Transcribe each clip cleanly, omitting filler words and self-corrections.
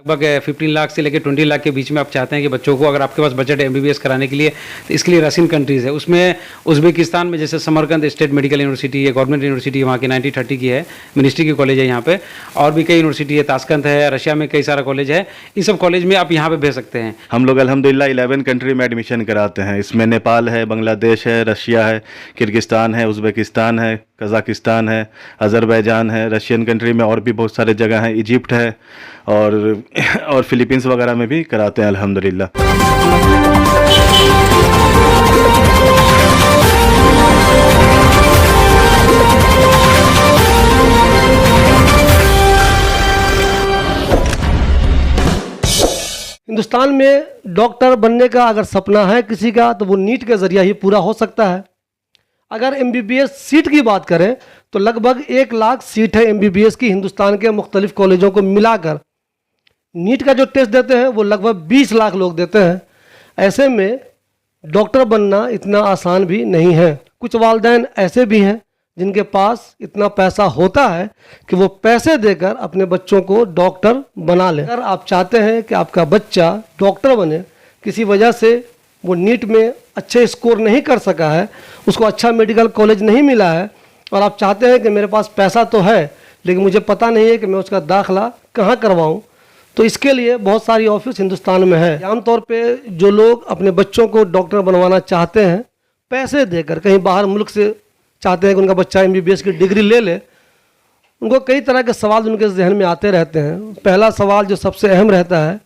लगभग 15 लाख से लेकर 20 लाख के बीच में आप चाहते हैं कि बच्चों को, अगर आपके पास बजट है एमबीबीएस कराने के लिए, तो इसके लिए रशियन कंट्रीज़ है। उसमें उज़्बेकिस्तान में जैसे समरकंद स्टेट मेडिकल यूनिवर्सिटी है, गवर्नमेंट यूनिवर्सिटी वहाँ की 90-30 की है, मिनिस्ट्री की कॉलेज है यहाँ पे, और भी कई यूनिवर्सिटी है, ताशकंद है, रशिया में कई सारा कॉलेज है। इन सब कॉलेज में आप यहाँ पे भेज सकते हैं। हम लोग अल्हम्दुलिल्लाह 11 कंट्री में एडमिशन कराते हैं। इसमें नेपाल है, बांग्लादेश है, रशिया है, किर्गिस्तान है, उज़्बेकिस्तान है, कज़ाकिस्तान है, अज़रबैजान है, रशियन कंट्री में और भी बहुत सारे जगह हैं, इजिप्ट है और फिलीपींस वगैरह में भी कराते हैं अल्हम्दुलिल्लाह। हिंदुस्तान में डॉक्टर बनने का अगर सपना है किसी का तो वो नीट के ज़रिए ही पूरा हो सकता है। अगर एमबीबीएस सीट की बात करें तो लगभग 1 लाख सीट है एमबीबीएस की हिंदुस्तान के मुख्तलिफ कॉलेजों को मिलाकर। नीट का जो टेस्ट देते हैं वो लगभग 20 लाख लोग देते हैं। ऐसे में डॉक्टर बनना इतना आसान भी नहीं है। कुछ वालिदैन ऐसे भी हैं जिनके पास इतना पैसा होता है कि वो पैसे देकर अपने बच्चों को डॉक्टर बना लें। अगर आप चाहते हैं कि आपका बच्चा डॉक्टर बने, किसी वजह से वो नीट में अच्छे स्कोर नहीं कर सका है, उसको अच्छा मेडिकल कॉलेज नहीं मिला है, और आप चाहते हैं कि मेरे पास पैसा तो है लेकिन मुझे पता नहीं है कि मैं उसका दाखिला कहाँ करवाऊँ, तो इसके लिए बहुत सारी ऑफिस हिंदुस्तान में है। आमतौर पे जो लोग अपने बच्चों को डॉक्टर बनवाना चाहते हैं, पैसे देकर कहीं बाहर मुल्क से चाहते हैं कि उनका बच्चा एमबीबीएस की डिग्री ले ले, उनको कई तरह के सवाल उनके जहन में आते रहते हैं। पहला सवाल जो सबसे अहम रहता है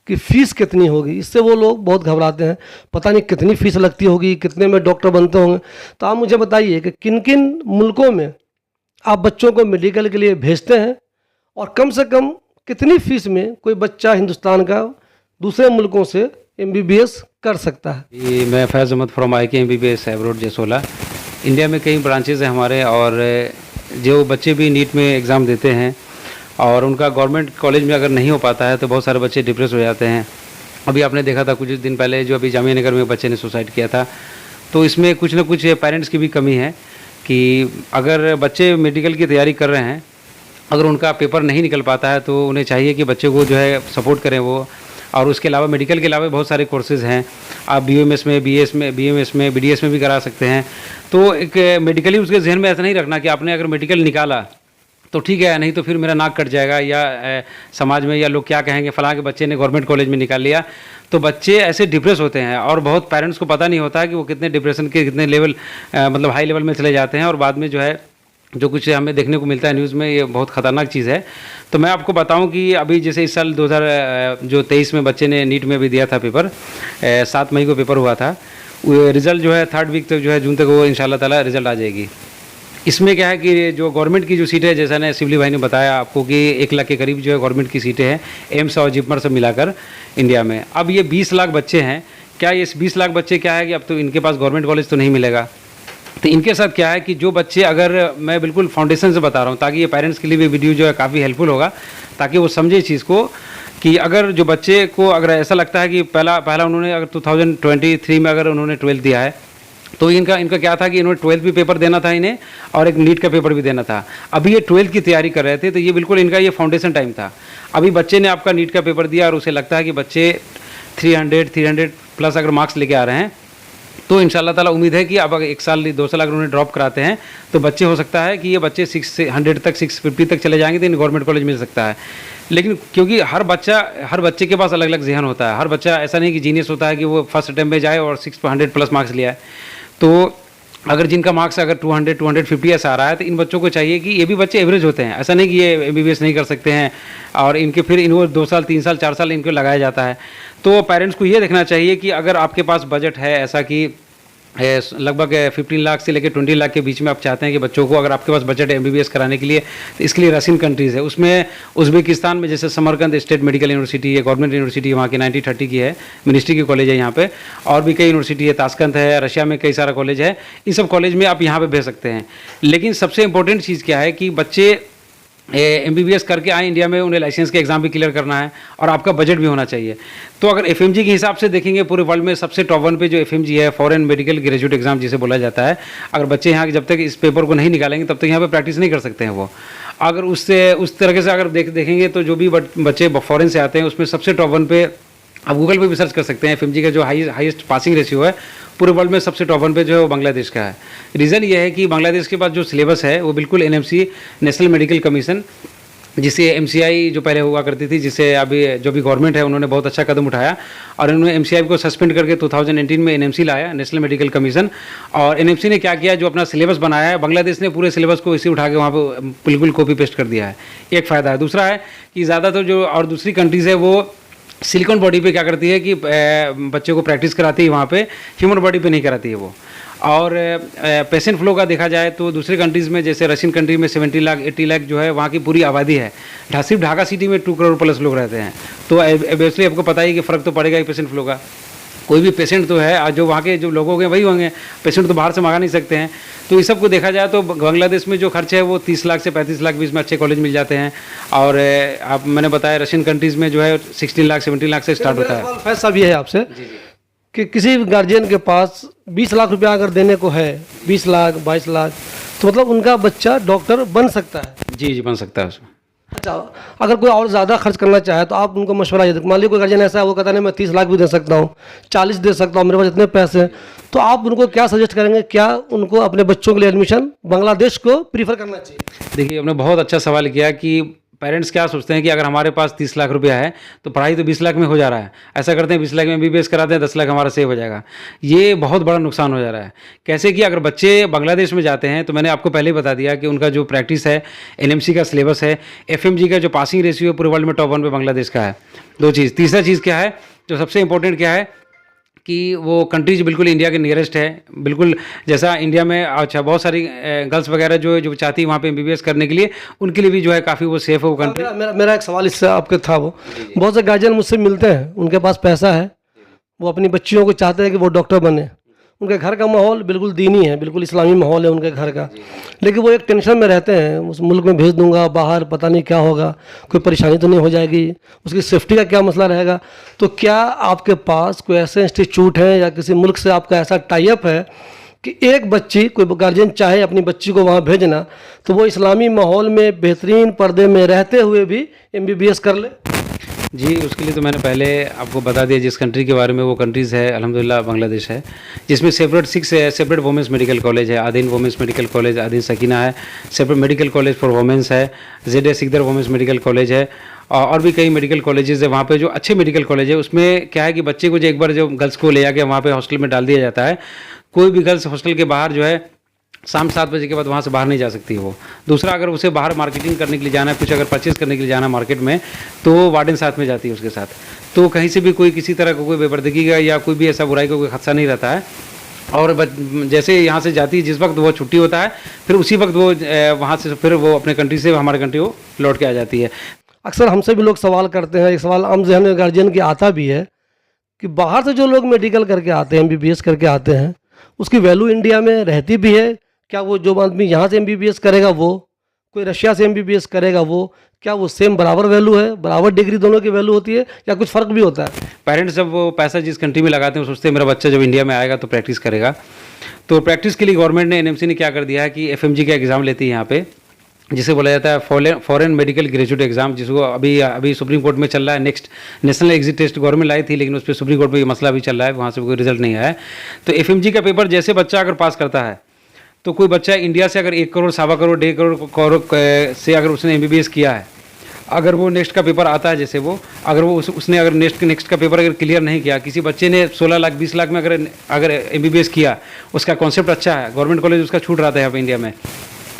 कि फ़ीस कितनी होगी। इससे वो लोग बहुत घबराते हैं, पता नहीं कितनी फ़ीस लगती होगी, कितने में डॉक्टर बनते होंगे। तो आप मुझे बताइए कि किन किन मुल्कों में आप बच्चों को मेडिकल के लिए भेजते हैं, और कम से कम कितनी फ़ीस में कोई बच्चा हिंदुस्तान का दूसरे मुल्कों से एमबीबीएस कर सकता है। ये मैं Faiz Ahmad from IK MBBS abroad Jasola. India में कई ब्रांचेज़ हैं हमारे, और जो बच्चे भी नीट में एग्ज़ाम देते हैं और उनका गवर्नमेंट कॉलेज में अगर नहीं हो पाता है तो बहुत सारे बच्चे डिप्रेस हो जाते हैं। अभी आपने देखा था कुछ दिन पहले जो अभी जामिया नगर में बच्चे ने सुसाइड किया था। तो इसमें कुछ ना कुछ पेरेंट्स की भी कमी है कि अगर बच्चे मेडिकल की तैयारी कर रहे हैं, अगर उनका पेपर नहीं निकल पाता है तो उन्हें चाहिए कि बच्चे को जो है सपोर्ट करें वो। और उसके अलावा मेडिकल के अलावा बहुत सारे कोर्सेज़ हैं, आप BUMS में, BS में, BMS में, BDS में भी करा सकते हैं। तो एक मेडिकली उसके जहन में ऐसा नहीं रखना कि आपने अगर मेडिकल निकाला तो ठीक है, नहीं तो फिर मेरा नाक कट जाएगा, या समाज में या लोग क्या कहेंगे, फलां के बच्चे ने गवर्नमेंट कॉलेज में निकाल लिया। तो बच्चे ऐसे डिप्रेस होते हैं, और बहुत पेरेंट्स को पता नहीं होता है कि वो कितने डिप्रेशन के कितने लेवल मतलब हाई लेवल में चले जाते हैं, और बाद में जो है जो कुछ हमें देखने को मिलता है न्यूज़ में, ये बहुत ख़तरनाक चीज़ है। तो मैं आपको बताऊं कि अभी जैसे इस साल 2023 में बच्चे ने नीट में भी दिया था पेपर, 7 मई को पेपर हुआ था। रिज़ल्ट जो है 3rd वीक तक जो है जून तक वो इंशाल्लाह ताला रिज़ल्ट आ जाएगी। इसमें क्या है कि जो गवर्नमेंट की जो सीटें, जैसा ने शिवली भाई ने बताया आपको कि 1 लाख के करीब जो है गवर्नमेंट की सीटें हैं, एम्स और जिपमर सब मिलाकर इंडिया में। अब ये 20 लाख बच्चे हैं, क्या ये 20 लाख बच्चे क्या है कि अब तो इनके पास गवर्नमेंट कॉलेज तो नहीं मिलेगा। तो इनके साथ क्या है कि जो बच्चे, अगर मैं बिल्कुल फाउंडेशन से बता रहा हूँ ताकि ये पेरेंट्स के लिए भी वीडियो जो है काफ़ी हेल्पफुल होगा, ताकि वो समझे इस चीज़ को कि अगर जो बच्चे को अगर ऐसा लगता है कि पहला उन्होंने अगर 2023 में अगर उन्होंने 12th दिया है, तो इनका क्या था कि इन्होंने 12th भी पेपर देना था इन्हें, और एक नीट का पेपर भी देना था। अभी ये 12th की तैयारी कर रहे थे, तो ये बिल्कुल इनका ये फाउंडेशन टाइम था। अभी बच्चे ने आपका नीट का पेपर दिया और उसे लगता है कि बच्चे 300 प्लस अगर मार्क्स लेके आ रहे हैं, तो इंशाल्लाह ताला उम्मीद है कि अब अगर 1 साल 2 साल अगर उन्हें ड्रॉप कराते हैं तो बच्चे हो सकता है कि ये बच्चे 600 तक 650 तक चले जाएंगे तो इन्हें गवर्नमेंट कॉलेज मिल सकता है। लेकिन क्योंकि हर बच्चे के पास अलग अलग जहन होता है, हर बच्चा ऐसा नहीं कि जीनियस होता है कि वो फर्स्ट अटेम्प्ट में जाए और 600 प्लस मार्क्स लिया है। तो अगर जिनका मार्क्स अगर 200-250 ऐसा आ रहा है, तो इन बच्चों को चाहिए कि ये भी बच्चे एवरेज होते हैं, ऐसा नहीं कि ये एमबीबीएस नहीं कर सकते हैं, और इनके फिर इनको 2 साल 3 साल 4 साल इनको लगाया जाता है। तो पेरेंट्स को ये देखना चाहिए कि अगर आपके पास बजट है ऐसा कि लगभग 15 लाख से लेकर 20 लाख के बीच में आप चाहते हैं कि बच्चों को, अगर आपके पास बजट है एमबीबीएस कराने के लिए, तो इसके लिए रशियन कंट्रीज़ है। उसमें उज़्बेकिस्तान में जैसे समरकंद स्टेट मेडिकल यूनिवर्सिटी है, गवर्नमेंट यूनिवर्सिटी वहाँ की 90-30 की है, मिनिस्ट्री की कॉलेज है यहाँ पे, और भी कई यूनिवर्सिटी है, ताशकंद है, रशिया में कई सारा कॉलेज है। इन सब कॉलेज में आप यहाँ पर भेज सकते हैं। लेकिन सबसे इंपॉर्टेंट चीज़ क्या है कि बच्चे एमबीबीएस करके आए इंडिया में, उन्हें लाइसेंस के एग्ज़ाम भी क्लियर करना है और आपका बजट भी होना चाहिए। तो अगर एफएमजी के हिसाब से देखेंगे पूरे वर्ल्ड में सबसे टॉप 1 पे जो एफएमजी है, फॉरेन मेडिकल ग्रेजुएट एग्जाम जिसे बोला जाता है, अगर बच्चे यहाँ जब तक इस पेपर को नहीं निकालेंगे तब तक यहाँ पे प्रैक्टिस नहीं कर सकते हैं वो। अगर उस तरह से अगर देखेंगे तो जो भी बच्चे फॉरेन से आते हैं उसमें सबसे टॉप 1 पे, आप गूगल पे भी सर्च कर सकते हैं, एफएमजी का जो हाईएस्ट पासिंग रेशियो है पूरे वर्ल्ड में सबसे टॉप 1 पे जो है वो बांग्लादेश का है। रीज़न ये है कि बांग्लादेश के पास जो सिलेबस है वो बिल्कुल एनएमसी, नेशनल मेडिकल कमीशन, जिसे एमसीआई जो पहले हुआ करती थी, जिसे अभी जो भी गवर्नमेंट है उन्होंने बहुत अच्छा कदम उठाया और उन्होंने एमसीआई को सस्पेंड करके 2018 में एनएमसी लाया, नेशनल मेडिकल कमीशन। और एनएमसी ने क्या किया, जो अपना सिलेबस बनाया है, बांग्लादेश ने पूरे सिलेबस को इसी उठा के वहाँ पर बिल्कुल कॉपी पेस्ट कर दिया है। एक फ़ायदा है। दूसरा है कि ज़्यादातर जो और दूसरी कंट्रीज़ है वो सिलिकॉन बॉडी पे क्या करती है कि बच्चे को प्रैक्टिस कराती है, वहाँ पे ह्यूमन बॉडी पे नहीं कराती है वो। और पेशेंट फ्लो का देखा जाए तो दूसरे कंट्रीज़ में, जैसे रशियन कंट्री में 70 लाख 80 लाख जो है वहाँ की पूरी आबादी है, सिर्फ ढाका सिटी में 2 करोड़ प्लस लोग रहते हैं। तो ऑब्वियसली आपको पता ही कि फ़र्क तो पड़ेगा ही पेशेंट फ्लो का। कोई भी पेशेंट तो है, जो वहाँ के जो लोग होंगे वही होंगे, पेशेंट तो बाहर से मंगा नहीं सकते हैं। तो इस सब को देखा जाए तो बांग्लादेश में जो खर्च है वो 30 लाख से 35 लाख बीच में अच्छे कॉलेज मिल जाते हैं। और आप मैंने बताया रशियन कंट्रीज़ में जो है 16 लाख 17 लाख से स्टार्ट होता है। फैसला भी है आपसे कि किसी गार्जियन के पास 20 लाख रुपया अगर देने को है, 20 लाख 22 लाख, तो मतलब उनका बच्चा डॉक्टर बन सकता है। जी बन सकता है उसमें। अच्छा, अगर कोई और ज़्यादा खर्च करना चाहे तो आप उनको मशवरा ये दें। मान लीजिए कोई गार्जियन ऐसा है, वो कहता है मैं 30 लाख भी दे सकता हूँ, 40 दे सकता हूँ, मेरे पास इतने पैसे हैं, तो आप उनको क्या सजेस्ट करेंगे? क्या उनको अपने बच्चों के लिए एडमिशन बांग्लादेश को प्रीफर करना चाहिए? देखिए, आपने बहुत अच्छा सवाल किया कि पेरेंट्स क्या सोचते हैं कि अगर हमारे पास 30 लाख रुपया है तो पढ़ाई तो 20 लाख में हो जा रहा है, ऐसा करते हैं 20 लाख में एमबीबीएस कराते हैं, 10 लाख हमारा सेव हो जाएगा। ये बहुत बड़ा नुकसान हो जा रहा है। कैसे कि अगर बच्चे बांग्लादेश में जाते हैं तो मैंने आपको पहले ही बता दिया कि उनका जो प्रैक्टिस है, एनएमसी का सिलेबस है, एफएमजी का जो पासिंग रेशियो है पूरे वर्ल्ड में टॉप 1 पे बांग्लादेश का है। 2 चीज़। तीसरा चीज़ क्या है, जो सबसे इंपॉर्टेंट क्या है कि वो कंट्रीज बिल्कुल इंडिया के नियरेस्ट है, बिल्कुल जैसा इंडिया में अच्छा बहुत सारी गर्ल्स वगैरह जो चाहती है वहाँ पे एमबीबीएस करने के लिए, उनके लिए भी जो है काफ़ी वो सेफ है वो कंट्री। मेरा एक सवाल इससे आपके था, वो बहुत से गार्जियन मुझसे मिलते हैं, उनके पास पैसा है, वो अपनी बच्चियों को चाहते हैं कि वो डॉक्टर बने, उनके घर का माहौल बिल्कुल दीनी है, बिल्कुल इस्लामी माहौल है उनके घर का, लेकिन वो एक टेंशन में रहते हैं, उस मुल्क में भेज दूंगा बाहर, पता नहीं क्या होगा, कोई परेशानी तो नहीं हो जाएगी, उसकी सेफ्टी का क्या मसला रहेगा। तो क्या आपके पास कोई ऐसे इंस्टीट्यूट हैं या किसी मुल्क से आपका ऐसा टाई अप है कि एक बच्ची, कोई गार्जियन चाहे अपनी बच्ची को वहाँ भेजना, तो वो इस्लामी माहौल में बेहतरीन पर्दे में रहते हुए भी एमबीबीएस कर ले? जी, उसके लिए तो मैंने पहले आपको बता दिया जिस कंट्री के बारे में, वो कंट्रीज़ है अल्हम्दुलिल्लाह बांग्लादेश है, जिसमें separate 6 separate women's medical college है। Ad-din women's medical college, Ad-din Sakina है, separate medical college for women's है, Z Sikder women's medical college है, और भी कई मेडिकल कॉलेजेस है वहाँ पे जो अच्छे मेडिकल कॉलेज है। उसमें क्या है कि बच्चे को जो एक बार जो गर्ल्स को ले जाके वहाँ पे हॉस्टल में डाल दिया जाता है, कोई भी गर्ल्स हॉस्टल के बाहर जो है शाम 7 बजे के बाद वहाँ से बाहर नहीं जा सकती वो। दूसरा, अगर उसे बाहर मार्केटिंग करने के लिए जाना है, कुछ अगर परचेज़ करने के लिए जाना है मार्केट में, तो वार्डन साथ में जाती है उसके साथ। तो कहीं से भी कोई किसी तरह का कोई बेपर्दगी का या कोई भी ऐसा बुराई का कोई खदशा नहीं रहता है। और जैसे यहाँ से जाती है, जिस वक्त वो छुट्टी होता है, फिर उसी वक्त वो वहाँ से फिर वो अपने कंट्री से हमारे कंट्री वो लौट के आ जाती है। अक्सर हमसे भी लोग सवाल करते हैं, एक सवाल आम जहन में गार्जियन की आता भी है कि बाहर से जो लोग मेडिकल करके आते हैं, एमबीबीएस करके आते हैं, उसकी वैल्यू इंडिया में रहती भी है क्या? वो जो आदमी यहाँ से एमबीबीएस करेगा, वो कोई रशिया से एमबीबीएस करेगा, वो क्या वो सेम बराबर वैल्यू है, बराबर डिग्री दोनों की वैल्यू होती है, या कुछ फ़र्क भी होता है? पेरेंट्स जब वो पैसा जिस कंट्री में लगाते हैं, वो सोचते हैं मेरा बच्चा जब इंडिया में आएगा तो प्रैक्टिस करेगा। तो प्रैक्टिस के लिए गवर्नमेंट ने, एनएमसी ने क्या कर दिया है कि एफएमजी का एग्ज़ाम लेती है यहाँ पे, जिसे बोला जाता है फॉरेन मेडिकल ग्रेजुएट एग्जाम, जिसको अभी सुप्रीम कोर्ट में चल रहा है। Next national exit test government लाई थी, लेकिन उस पर सुप्रीम कोर्ट में ये मसला भी चल रहा है, वहाँ से कोई रिजल्ट नहीं आया है। तो एफएमजी का पेपर जैसे बच्चा अगर पास करता है, तो कोई बच्चा इंडिया से अगर 1 करोड़, 1.25 करोड़, 1.5 करोड़ से अगर उसने एमबीबीएस किया है, अगर वो नेक्स्ट का पेपर आता है, जैसे वो अगर वो उसने अगर नेक्स्ट का पेपर अगर क्लियर नहीं किया, किसी बच्चे ने 16 लाख 20 लाख में अगर एमबीबीएस किया, उसका कॉन्सेप्ट अच्छा है, गवर्नमेंट कॉलेज उसका छूट रहा था यहाँ पे इंडिया में,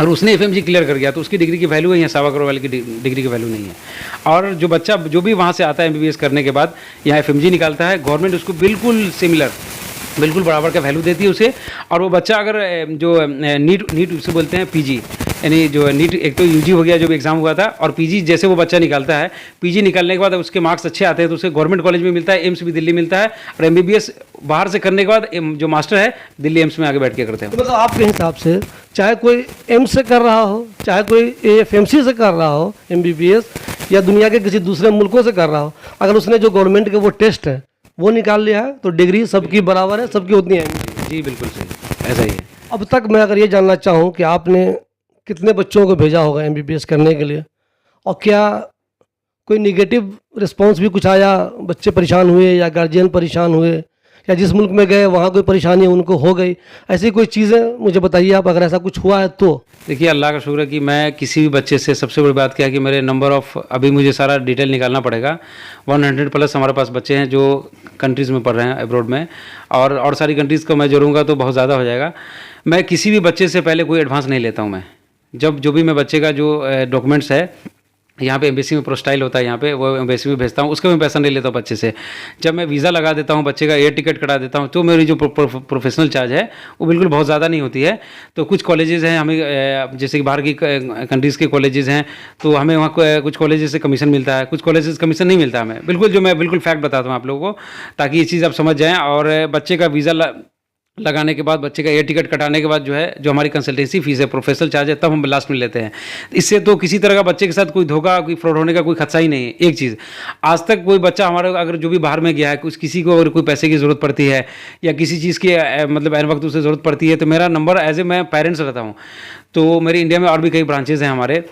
और उसने एफएमजी क्लियर कर गया, तो उसकी डिग्री की वैल्यू है, यहाँ 1.25 करोड़ वाले की डिग्री की वैल्यू नहीं है। और जो बच्चा जो भी वहाँ से आता है एमबीबीएस करने के बाद यहाँ एफएमजी निकालता है, गवर्नमेंट उसको बिल्कुल सिमिलर, बिल्कुल बराबर का वैल्यू देती है उसे। और वो बच्चा अगर जो नीट उसे बोलते हैं पीजी, यानी जो नीट एक तो यूजी हो गया जो भी एग्ज़ाम हुआ था, और पीजी जैसे वो बच्चा निकालता है, पीजी निकालने के बाद उसके मार्क्स अच्छे आते हैं तो उसे गवर्नमेंट कॉलेज में मिलता है, एम्स भी दिल्ली मिलता है, और एमबीबीएस बाहर से करने के बाद जो मास्टर है दिल्ली एम्स में आगे बैठ के करते हैं। तो मतलब आपके हिसाब से चाहे कोई एम्स से कर रहा हो, चाहे कोई एएफएमसी से कर रहा हो एमबीबीएस, या दुनिया के किसी दूसरे मुल्कों से कर रहा हो, अगर उसने जो गवर्नमेंट के वो टेस्ट है वो निकाल लिया है, तो डिग्री सबकी बराबर है, सबकी उतनी है। जी बिल्कुल सही, ऐसा ही है। अब तक मैं अगर ये जानना चाहूँ कि आपने कितने बच्चों को भेजा होगा एमबीबीएस करने के लिए, और क्या कोई निगेटिव रिस्पांस भी कुछ आया, बच्चे परेशान हुए या गार्जियन परेशान हुए, या जिस मुल्क में गए वहाँ कोई परेशानी उनको हो गई, ऐसी कोई चीज़ें मुझे बताइए आप, अगर ऐसा कुछ हुआ है तो। देखिए, अल्लाह का शुक्र है कि मैं किसी भी बच्चे से, सबसे बड़ी बात क्या है कि मेरे नंबर ऑफ़, अभी मुझे सारा डिटेल निकालना पड़ेगा, 100+ हमारे पास बच्चे हैं जो कंट्रीज़ में पढ़ रहे हैं अब्रॉड में, और सारी कंट्रीज़ को मैं जोड़ूंगा तो बहुत ज़्यादा हो जाएगा। मैं किसी भी बच्चे से पहले कोई एडवांस नहीं लेता हूँ। मैं जब जो भी मैं बच्चे का जो डॉक्यूमेंट्स है, यहाँ पे एम्बेसी में प्रोस्टाइल होता है, यहाँ पे वो एम्बेसी में भेजता हूँ, उसका मैं पैसा नहीं लेता हूँ बच्चे से। जब मैं वीज़ा लगा देता हूँ, बच्चे का एयर टिकट कटा देता हूँ, तो मेरी जो प्रोफेशनल चार्ज है वो बिल्कुल बहुत ज़्यादा नहीं होती है। तो कुछ कॉलेजेस हैं हमें, जैसे कि बाहर की कंट्रीज़ के कॉलेजेस हैं, तो हमें वहाँ कुछ कॉलेजेस से कमीशन मिलता है, कुछ कॉलेजेस कमीशन नहीं मिलता हमें, बिल्कुल जो मैं बिल्कुल फैक्ट बताता हूँ आप लोगों को, ताकि ये चीज़ आप समझ जाएँ। और बच्चे का वीज़ा लगाने के बाद, बच्चे का एयर टिकट कटाने के बाद जो है, जो हमारी कंसल्टेंसी फीस है, प्रोफेशनल चार्ज है, तब हम लास्ट में लेते हैं। इससे तो किसी तरह का बच्चे के साथ कोई धोखा, कोई फ्रॉड होने का कोई खदशा ही नहीं है। एक चीज़, आज तक कोई बच्चा हमारा अगर जो भी बाहर में गया है, कुछ किसी को अगर कोई पैसे की ज़रूरत पड़ती है या किसी चीज़ की मतलब ऐन वक्त उसे ज़रूरत पड़ती है, तो मेरा नंबर एज ए मैं पेरेंट्स रहता हूँ। तो मेरे इंडिया में और भी कई ब्रांचेज़ हैं हमारे,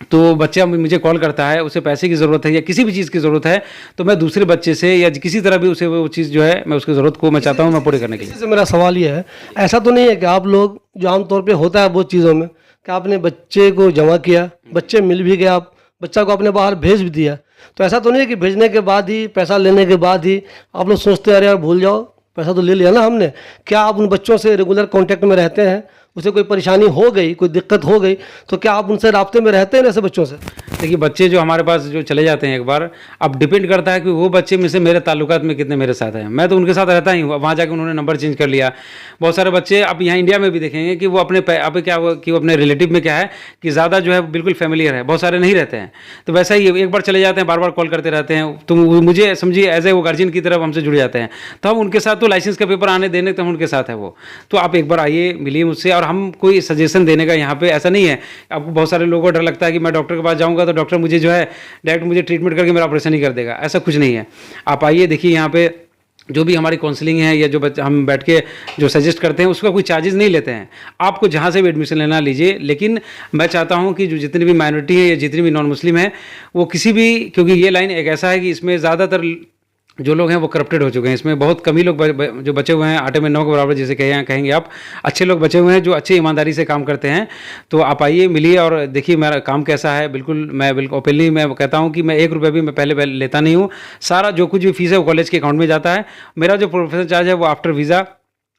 तो बच्चा मुझे कॉल करता है, उसे पैसे की ज़रूरत है या किसी भी चीज़ की ज़रूरत है, तो मैं दूसरे बच्चे से या किसी तरह भी उसे वो चीज़ जो है, मैं उसकी ज़रूरत को मैं चाहता हूँ मैं पूरी करने के लिए। इसी से मेरा सवाल ये है, ऐसा तो नहीं है कि आप लोग, जो आमतौर पे होता है बहुत चीज़ों में, कि आपने बच्चे को जमा किया, बच्चे मिल भी गया, आप बच्चा को आपने बाहर भेज भी दिया, तो ऐसा तो नहीं है कि भेजने के बाद ही, पैसा लेने के बाद ही आप लोग सोचते हैं अरे यार भूल जाओ, पैसा तो ले लिया ना हमने। क्या आप उन बच्चों से रेगुलर कॉन्टैक्ट में रहते हैं? उसे कोई परेशानी हो गई, कोई दिक्कत हो गई, तो क्या आप उनसे राब्ते में रहते हैं ऐसे बच्चों से? देखिए, बच्चे जो हमारे पास जो चले जाते हैं एक बार, अब डिपेंड करता है कि वो बच्चे में से मेरे ताल्लुकात में कितने मेरे साथ हैं। मैं तो उनके साथ रहता ही हूँ, वहाँ जाकर उन्होंने नंबर चेंज कर लिया। बहुत सारे बच्चे अब यहाँ इंडिया में भी देखेंगे कि वो अपने अब क्या कि वो अपने रिलेटिव में क्या है कि ज़्यादा जो है बिल्कुल फैमिलियर है, बहुत सारे नहीं रहते हैं। तो वैसा ही एक बार चले जाते हैं, बार बार कॉल करते रहते हैं, तो मुझे समझिए एज ए वो गार्जियन की तरफ हमसे जुड़ जाते हैं, तो हम उनके साथ, तो लाइसेंस का पेपर आने देने तो हम उनके साथ है वो। तो आप एक बार आइए, मिलिए मुझसे, और हम कोई सजेशन देने का यहाँ पे ऐसा नहीं है। आपको बहुत सारे लोगों को डर लगता है कि मैं डॉक्टर के पास जाऊँगा तो डॉक्टर मुझे जो है डायरेक्ट मुझे ट्रीटमेंट करके मेरा ऑपरेशन ही कर देगा, ऐसा कुछ नहीं है। आप आइए, देखिए, यहाँ पे जो भी हमारी काउंसलिंग है या जो हम बैठ के जो सजेस्ट करते हैं, उसका कोई चार्जेस नहीं लेते हैं। आपको जहाँ से भी एडमिशन लेना लीजिए, लेकिन मैं चाहता हूँ कि जो जितनी भी माइनॉरिटी है या जितनी भी नॉन मुस्लिम है, वो किसी भी, क्योंकि ये लाइन एक ऐसा है कि इसमें ज़्यादातर जो लोग हैं वो करप्टेड हो चुके हैं, इसमें बहुत कम ही लोग जो बचे हुए हैं, आटे में नमक बराबर जैसे कहेंगे आप, अच्छे लोग बचे हुए हैं जो अच्छी ईमानदारी से काम करते हैं। तो आप आइए, मिलिए और देखिए मेरा काम कैसा है। मैं बिल्कुल ओपनली मैं कहता हूँ कि मैं 1 रुपया भी मैं पहले लेता नहीं हूँ, सारा जो कुछ भी फीस है वो कॉलेज के अकाउंट में जाता है। मेरा जो प्रोफेशनल चार्ज है वो आफ्टर वीज़ा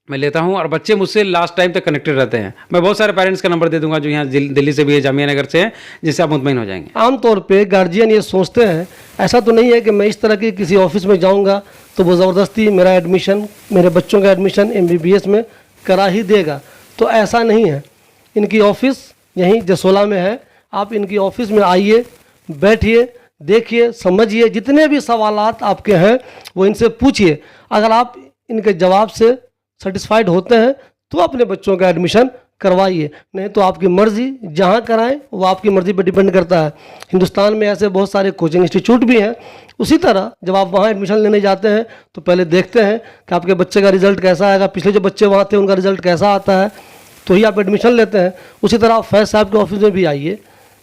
मैं लेता हूं, और बच्चे मुझसे लास्ट टाइम तक कनेक्टेड रहते हैं। मैं बहुत सारे पेरेंट्स का नंबर दे दूंगा जो यहाँ दिल्ली से भी है, जामिया नगर से हैं, जिससे आप मुतमईन हो जाएंगे। आमतौर पे गार्जियन ये सोचते हैं, ऐसा तो नहीं है कि मैं इस तरह की किसी ऑफिस में जाऊंगा तो वो ज़बरदस्ती मेरा एडमिशन, मेरे बच्चों का एडमिशन एमबीबीएस में करा ही देगा, तो ऐसा नहीं है। इनकी ऑफिस यहीं जसोला में है, आप इनकी ऑफिस में आइए, बैठिए, देखिए, समझिए, जितने भी सवालात आपके हैं वो इनसे पूछिए। अगर आप इनके जवाब से सेटिस्फाइड होते हैं तो अपने बच्चों का एडमिशन करवाइए, नहीं तो आपकी मर्ज़ी, जहाँ कराएं वो आपकी मर्ज़ी पर डिपेंड करता है। हिंदुस्तान में ऐसे बहुत सारे कोचिंग इंस्टीट्यूट भी हैं। उसी तरह जब आप वहाँ एडमिशन लेने जाते हैं तो पहले देखते हैं कि आपके बच्चे का रिज़ल्ट कैसा आएगा, पिछले जो बच्चे वहाँ थे उनका रिज़ल्ट कैसा आता है, तो ही आप एडमिशन लेते हैं। उसी तरह आप फैज़ साहब के ऑफिस में भी आइए,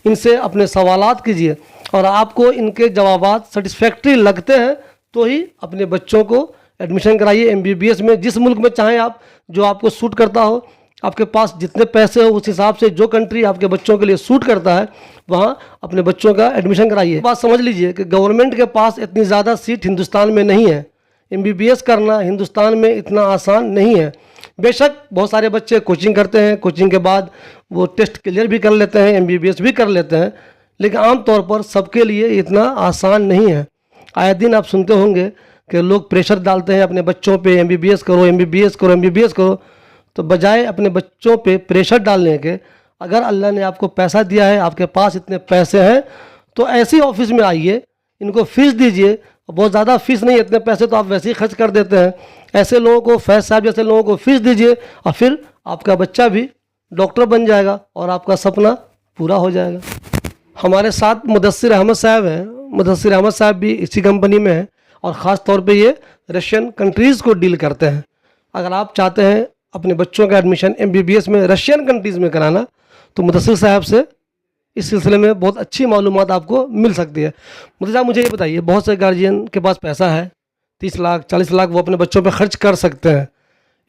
इनसे अपने सवालात कीजिए, और आपको इनके जवाबात सेटिस्फैक्ट्री लगते हैं तो ही अपने बच्चों को एडमिशन कराइए एमबीबीएस में। जिस मुल्क में चाहें आप, जो आपको सूट करता हो, आपके पास जितने पैसे हो उस हिसाब से जो कंट्री आपके बच्चों के लिए सूट करता है वहाँ अपने बच्चों का एडमिशन कराइए। बात समझ लीजिए कि गवर्नमेंट के पास इतनी ज़्यादा सीट हिंदुस्तान में नहीं है। एमबीबीएस करना हिंदुस्तान में इतना आसान नहीं है। बेशक बहुत सारे बच्चे कोचिंग करते हैं, कोचिंग के बाद वो टेस्ट क्लियर भी कर लेते हैं, एमबीबीएस भी कर लेते हैं, लेकिन आमतौर पर सबके लिए इतना आसान नहीं है। आए दिन आप सुनते होंगे कि लोग प्रेशर डालते हैं अपने बच्चों पे, एमबीबीएस करो, एमबीबीएस करो, एमबीबीएस करो। तो बजाय अपने बच्चों पे प्रेशर डालने के, अगर अल्लाह ने आपको पैसा दिया है, आपके पास इतने पैसे हैं, तो ऐसी ऑफिस में आइए, इनको फीस दीजिए। बहुत ज़्यादा फीस नहीं, इतने पैसे तो आप वैसे ही खर्च कर देते हैं। ऐसे लोगों को, फैज़ साहब जैसे लोगों को फीस दीजिए, और फिर आपका बच्चा भी डॉक्टर बन जाएगा और आपका सपना पूरा हो जाएगा। हमारे साथ मुदस्सिर अहमद साहब हैं। मुदस्सिर अहमद साहब भी इसी कंपनी में हैं, और ख़ास तौर पे ये रशियन कंट्रीज़ को डील करते हैं। अगर आप चाहते हैं अपने बच्चों का एडमिशन एमबीबीएस में रशियन कंट्रीज़ में कराना, तो मुदस्सिर साहब से इस सिलसिले में बहुत अच्छी मालूमात आपको मिल सकती है। मुदस्सिर साहब मुझे ये बताइए, बहुत से गार्जियन के पास पैसा है, 30 लाख 40 लाख वो अपने बच्चों पर खर्च कर सकते हैं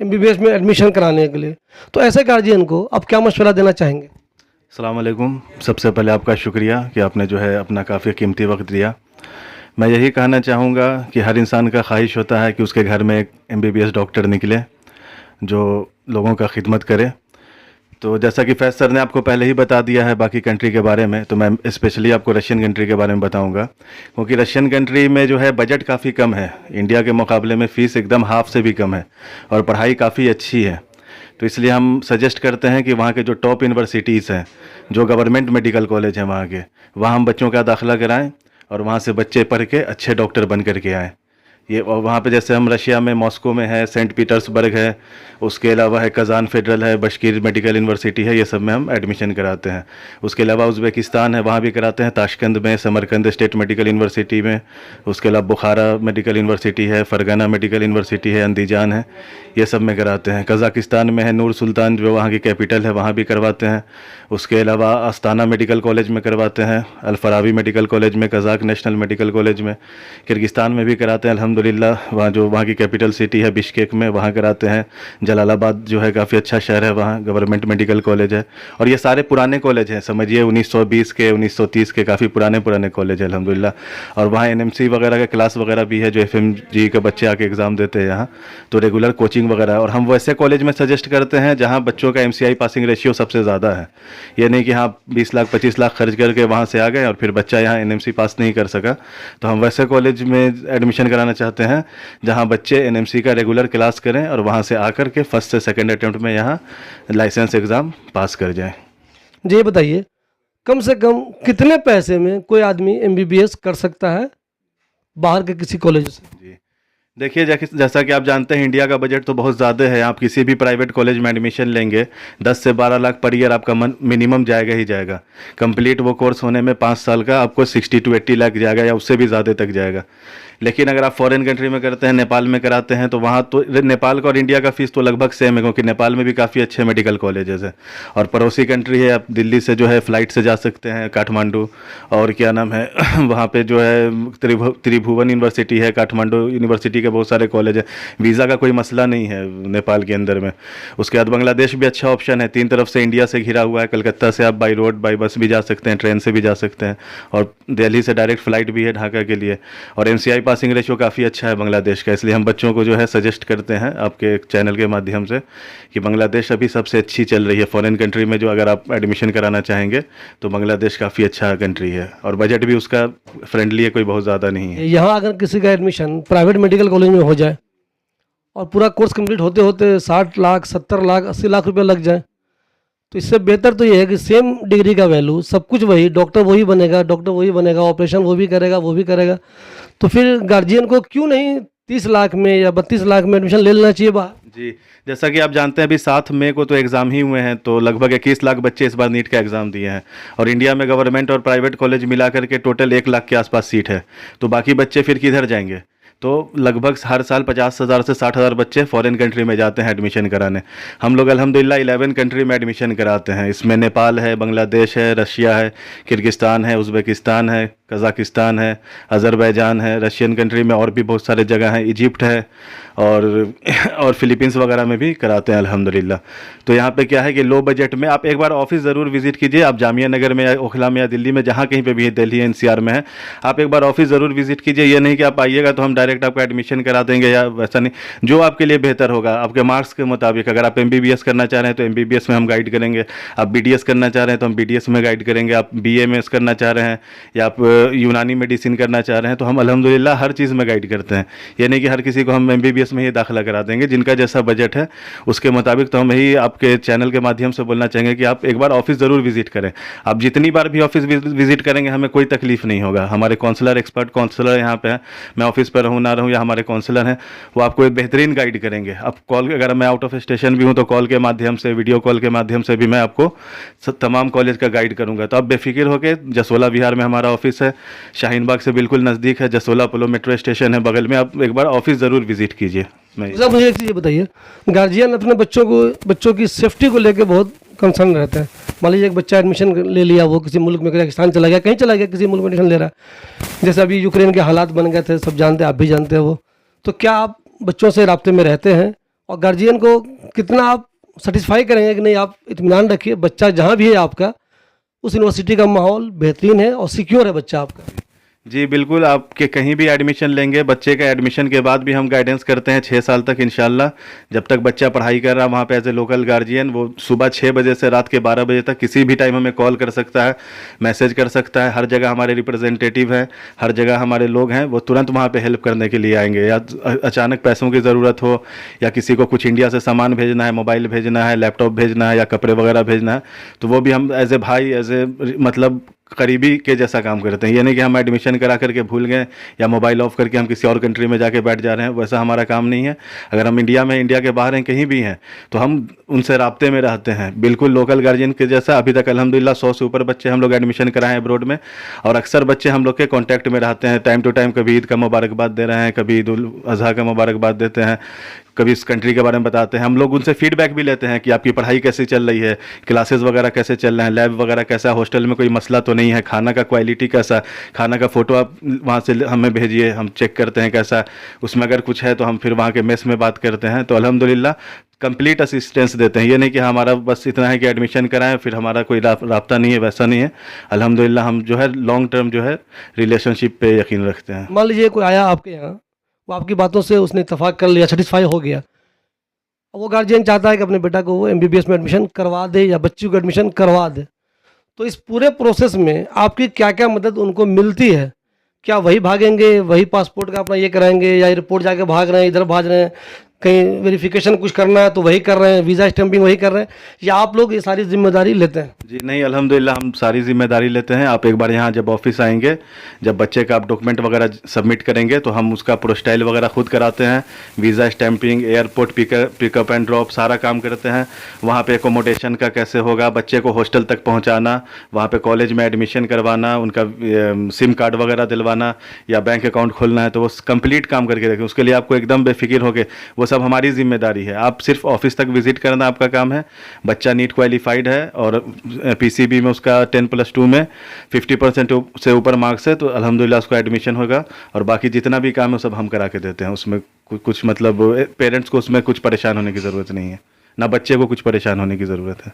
MBBS में एडमिशन कराने के लिए, तो ऐसे गार्जियन को आप क्या मशवरा देना चाहेंगे? अस्सलाम वालेकुम। सबसे पहले आपका शुक्रिया कि आपने जो है अपना काफ़ी कीमती वक्त दिया। मैं यही कहना चाहूँगा कि हर इंसान का ख्वाहिश होता है कि उसके घर में एक MBBS डॉक्टर निकले जो लोगों का खिदमत करे। तो जैसा कि फैज़ सर ने आपको पहले ही बता दिया है बाकी कंट्री के बारे में, तो मैं स्पेशली आपको रशियन कंट्री के बारे में बताऊंगा, क्योंकि रशियन कंट्री में जो है बजट काफ़ी कम है, इंडिया के मुकाबले में फ़ीस एकदम हाफ से भी कम है और पढ़ाई काफ़ी अच्छी है। तो इसलिए हम सजेस्ट करते हैं कि वहाँ के जो टॉप यूनिवर्सिटीज़ हैं, जो गवर्नमेंट मेडिकल कॉलेज हैं वहाँ हम बच्चों का दाखिला कराएँ और वहाँ से बच्चे पढ़ के अच्छे डॉक्टर बन करके आएँ। ये वहाँ पे जैसे हम रशिया में मॉस्को में है, सेंट पीटर्सबर्ग है, उसके अलावा है कज़ान फेडरल है, बशकीर मेडिकल यूनिवर्सिटी है, ये सब में हम एडमिशन कराते हैं। उसके अलावा उज़्बेकिस्तान है, वहाँ भी कराते हैं, ताशकंद में, समरकंद स्टेट मेडिकल यूनिवर्सिटी में। उसके अलावा बुखारा मेडिकल यूनिवर्सिटी है, फरगाना मेडिकल यूनिवर्सिटी है, अंदीजान है, ये सब में कराते हैं। कज़ाकिस्तान में है नूर सुल्तान, जो वहाँ की कैपिटल है, वहाँ भी करवाते हैं। उसके अलावा अस्ताना मेडिकल कॉलेज में करवाते हैं, अल-फरावी मेडिकल कॉलेज में, कज़ाक नेशनल मेडिकल कॉलेज में। किर्गिस्तान में भी कराते हैं अल्हम्दुलिल्लाह, वहाँ की कैपिटल सिटी है बिश्केक में, वहाँ कराते हैं। जलालाबाद जो है काफ़ी अच्छा शहर है, वहाँ गवर्नमेंट मेडिकल कॉलेज है। और ये सारे पुराने कॉलेज हैं, समझिए 1920 के 1930 के काफ़ी पुराने कॉलेज है अल्हम्दुलिल्लाह। और वहाँ NMC वगैरह का क्लास वगैरह भी है, जो FMG के बच्चे आके एग्ज़ाम देते हैं यहाँ, तो रेगुलर कोचिंग वगैरह है। और हम वैसे कॉलेज में सजेस्ट करते हैं जहाँ बच्चों का MCI पासिंग रेशियो सबसे ज़्यादा है। ये नहीं कि हाँ 20 लाख 25 लाख खर्च करके वहाँ से आ गए और फिर बच्चा यहाँ NMC पास नहीं कर सका। तो हम वैसे कॉलेज में एडमिशन कराना चाहते हैं जहाँ बच्चे NMC का रेगुलर क्लास करें और वहाँ से आकर के फर्स्ट से सेकंड अटेम्प्ट में यहाँ लाइसेंस एग्ज़ाम पास कर जाएं। जी ये बताइए, कम से कम कितने पैसे में कोई आदमी MBBS कर सकता है बाहर के किसी कॉलेज से? जी देखिए, जैसा कि आप जानते हैं इंडिया का बजट तो बहुत ज़्यादा है। आप किसी भी प्राइवेट कॉलेज में एडमिशन लेंगे 10 से 12 लाख पर ईयर आपका मिनिमम जाएगा ही जाएगा। कंप्लीट वो कोर्स होने में 5 साल का आपको 60 to 80 लाख जाएगा या उससे भी ज़्यादा तक जाएगा। लेकिन अगर आप फॉरेन कंट्री में करते हैं, नेपाल में कराते हैं, तो वहाँ तो नेपाल का और इंडिया का फ़ीस तो लगभग सेम है, क्योंकि नेपाल में भी काफ़ी अच्छे मेडिकल कॉलेजेस हैं। और पड़ोसी कंट्री है, आप दिल्ली से जो है फ़्लाइट से जा सकते हैं काठमांडू, और क्या नाम है वहाँ पे जो है त्रिभुवन यूनिवर्सिटी है, काठमांडू यूनिवर्सिटी के बहुत सारे कॉलेज हैं। वीज़ा का कोई मसला नहीं है नेपाल के अंदर में। उसके बाद बांग्लादेश भी अच्छा ऑप्शन है, 3 तरफ से इंडिया से घिरा हुआ है। कलकत्ता से आप बाई रोड बाई बस भी जा सकते हैं, ट्रेन से भी जा सकते हैं, और दिल्ली से डायरेक्ट फ़्लाइट भी है ढाका के लिए। और MCI पासिंग रेशियो काफ़ी अच्छा है बांग्लादेश का, इसलिए हम बच्चों को जो है सजेस्ट करते हैं आपके चैनल के माध्यम से कि बांग्लादेश अभी सबसे अच्छी चल रही है फॉरेन कंट्री में। जो अगर आप एडमिशन कराना चाहेंगे तो बांग्लादेश काफ़ी अच्छा कंट्री है और बजट भी उसका फ्रेंडली है, कोई बहुत ज़्यादा नहीं है। यहाँ अगर किसी का एडमिशन प्राइवेट मेडिकल कॉलेज में हो जाए और पूरा कोर्स कंप्लीट होते होते 60 लाख 70 लाख 80 लाख रुपए लग जाए, तो इससे बेहतर तो ये है कि सेम डिग्री का वैल्यू, सब कुछ वही, डॉक्टर वही बनेगा, ऑपरेशन वो भी करेगा, तो फिर गार्जियन को क्यों नहीं 30 लाख में या 32 लाख में एडमिशन ले लेना चाहिए बाहर? जी, जैसा कि आप जानते हैं अभी 7 मई को तो एग्ज़ाम ही हुए हैं, तो लगभग 21 लाख बच्चे इस बार नीट का एग्ज़ाम दिए हैं। और इंडिया में गवर्नमेंट और प्राइवेट कॉलेज मिला करके टोटल 1 लाख के आसपास सीट है, तो बाकी बच्चे फिर किधर जाएंगे? तो लगभग हर साल 50,000 से 60,000 बच्चे फॉरेन कंट्री में जाते हैं एडमिशन कराने। हम लोग अल्हम्दुलिल्लाह 11 कंट्री में एडमिशन कराते हैं। इसमें नेपाल है, बांग्लादेश है, रशिया है, किर्गिस्तान है, उज़्बेकिस्तान है, कज़ाकिस्तान है, अज़रबैजान है। रशियन कंट्री में और भी बहुत सारे जगह हैं, इजिप्ट है, और फिलीपींस वगैरह में भी कराते हैं अल्हम्दुलिल्लाह। तो यहाँ पे क्या है कि लो बजट में आप एक बार ऑफिस ज़रूर विज़िट कीजिए। आप जामिया नगर में या ओखला में या दिल्ली में जहाँ कहीं पे भी है, दिल्ली NCR में है, आप एक बार ऑफिस ज़रूर विज़िट कीजिए। ये नहीं कि आप आइएगा तो हम डायरेक्ट आपका एडमिशन करा देंगे, या वैसा नहीं। जो आपके लिए बेहतर होगा आपके मार्क्स के मुताबिक, अगर आप MBBS करना चाह रहे हैं तो MBBS में हम गाइड करेंगे, आप BDS करना चाह रहे हैं तो हम BDS में गाइड करेंगे, आप BAMS करना चाह रहे हैं या आप यूनानी मेडिसिन करना चाह रहे हैं तो हम अल्हम्दुलिल्लाह हर चीज़ में गाइड करते हैं। ये नहीं कि हर किसी को हम MBBS में ही दाखिला करा देंगे, जिनका जैसा बजट है उसके मुताबिक। तो हम यही आपके चैनल के माध्यम से बोलना चाहेंगे कि आप एक बार ऑफिस ज़रूर विजिट करें। आप जितनी बार भी ऑफिस विजिट करेंगे हमें कोई तकलीफ नहीं होगा। हमारे काउंसलर, एक्सपर्ट काउंसलर यहाँ पे हैं, मैं ऑफिस पर रहूँ ना रहूँ, या हमारे काउंसलर हैं, वो आपको एक बेहतरीन गाइड करेंगे। आप कॉल, अगर मैं आउट ऑफ स्टेशन भी हूँ तो कॉल के माध्यम से, वीडियो कॉल के माध्यम से भी मैं आपको तमाम कॉलेज का गाइड करूँगा। तो आप बेफिक्र होकर, जसोला बिहार में हमारा ऑफिस है, शाहीन बाग से बिल्कुल नज़दीक है, जसोला पोलो मेट्रो स्टेशन है बगल में, आप एक बार ऑफिस ज़रूर विजिट कीजिए। मुझे एक चीज़ बताइए, गार्जियन अपने बच्चों की सेफ्टी को लेकर बहुत कंसर्न रहते हैं, मान लीजिए एक बच्चा एडमिशन ले लिया, वो किसी मुल्क में, कजाकिस्तान चला गया, कहीं चला गया, किसी मुल्क में एडमिशन ले रहा है, जैसे अभी यूक्रेन के हालात बन गए थे, सब जानते हैं, आप भी जानते हैं वो, तो क्या आप बच्चों से राब्ते में रहते हैं और गार्जियन को कितना आप सेटिस्फाई करेंगे कि नहीं आप इत्मीनान रखिए बच्चा जहाँ भी है आपका उस यूनिवर्सिटी का माहौल बेहतरीन है और सिक्योर है बच्चा आपका? जी बिल्कुल, आपके कहीं भी एडमिशन लेंगे, बच्चे का एडमिशन के बाद भी हम गाइडेंस करते हैं 6 साल तक इंशाल्लाह। जब तक बच्चा पढ़ाई कर रहा है वहाँ पे एज ए लोकल गार्जियन, वो सुबह 6 बजे से रात के 12 बजे तक किसी भी टाइम हमें कॉल कर सकता है, मैसेज कर सकता है। हर जगह हमारे रिप्रेजेंटेटिव हैं, हर जगह हमारे लोग हैं, वो तुरंत वहाँ पे हेल्प करने के लिए आएंगे। या अचानक पैसों की ज़रूरत हो या किसी को कुछ इंडिया से सामान भेजना है, मोबाइल भेजना है, लैपटॉप भेजना है या कपड़े वगैरह भेजना है, तो वो भी हम एज ए भाई, एज ए मतलब करीबी के जैसा काम करते हैं। ये नहीं कि हम एडमिशन करा करके भूल गए या मोबाइल ऑफ करके हम किसी और कंट्री में जाके बैठ जा रहे हैं, वैसा हमारा काम नहीं है। अगर हम इंडिया में, इंडिया के बाहर हैं, कहीं भी हैं, तो हम उनसे राब्ते में रहते हैं, बिल्कुल लोकल गार्जियन के जैसा। अभी तक अल्हम्दुलिल्लाह 100 से ऊपर बच्चे हम लोग एडमिशन कराए हैं अब्रोड में, और अक्सर बच्चे हम लोग के कॉन्टैक्ट में रहते हैं, टाइम टू टाइम। कभी ईद का मुबारकबाद दे रहे हैं, कभी ईद उल अज़हा का मुबारकबाद देते हैं, कभी इस कंट्री के बारे में बताते हैं। हम लोग उनसे फीडबैक भी लेते हैं कि आपकी पढ़ाई कैसी चल रही है, क्लासेस वगैरह कैसे चल रहे हैं, लैब वगैरह कैसा, हॉस्टल में कोई मसला तो नहीं है, खाना का क्वालिटी कैसा, खाना का फ़ोटो आप वहाँ से हमें भेजिए, हम चेक करते हैं कैसा, उसमें अगर कुछ है तो हम फिर वहाँ के मेस में बात करते हैं। तो अल्हम्दुलिल्लाह कंप्लीट असिस्टेंस देते हैं। ये नहीं कि हमारा बस इतना है कि एडमिशन कराएं फिर हमारा कोई राब्ता नहीं है, वैसा नहीं है। अल्हम्दुलिल्लाह हम जो है लॉन्ग टर्म जो है रिलेशनशिप पे यकीन रखते हैं। मान लीजिए कोई आया आपके यहाँ, वो आपकी बातों से उसने इत्तेफाक कर लिया, सेटिस्फाई हो गया, वो गार्जियन चाहता है कि अपने बेटा को वो एमबीबीएस में एडमिशन करवा दे या बच्ची को एडमिशन करवा दे, तो इस पूरे प्रोसेस में आपकी क्या क्या मदद उनको मिलती है? क्या वही भागेंगे, वही पासपोर्ट का अपना ये कराएंगे, या रिपोर्ट जाके भाग रहे हैं, इधर भाग रहे हैं, कहीं वेरिफिकेशन कुछ करना है तो वही कर रहे हैं, वीज़ा स्टैंपिंग वही कर रहे हैं, या आप लोग ये सारी जिम्मेदारी लेते हैं? जी नहीं, अल्हम्दुलिल्लाह हम सारी जिम्मेदारी लेते हैं। आप एक बार यहाँ जब ऑफिस आएंगे, जब बच्चे का आप डॉक्यूमेंट वगैरह सबमिट करेंगे तो हम उसका प्रोस्टाइल वगैरह खुद कराते हैं, visa stamping, airport pickup and drop सारा काम करते हैं। वहाँ पे एकोमोडेशन का कैसे होगा, बच्चे को हॉस्टल तक पहुँचाना, वहाँ पे कॉलेज में एडमिशन करवाना, उनका सिम कार्ड वगैरह दिलवाना या बैंक अकाउंट खोलना है, तो वो कंप्लीट काम करके रखें। उसके लिए आपको एकदम बेफिक्र होकर, वो सब हमारी जिम्मेदारी है। आप सिर्फ ऑफिस तक विजिट करना आपका काम है। बच्चा नीट क्वालिफाइड है और पीसीबी में उसका 10+2 में 50% से ऊपर मार्क्स है, तो अल्हम्दुलिल्लाह उसको एडमिशन होगा। और बाकी जितना भी काम है सब हम करा के देते हैं। उसमें कुछ मतलब पेरेंट्स को उसमें कुछ परेशान होने की ज़रूरत नहीं है, ना बच्चे को कुछ परेशान होने की ज़रूरत है।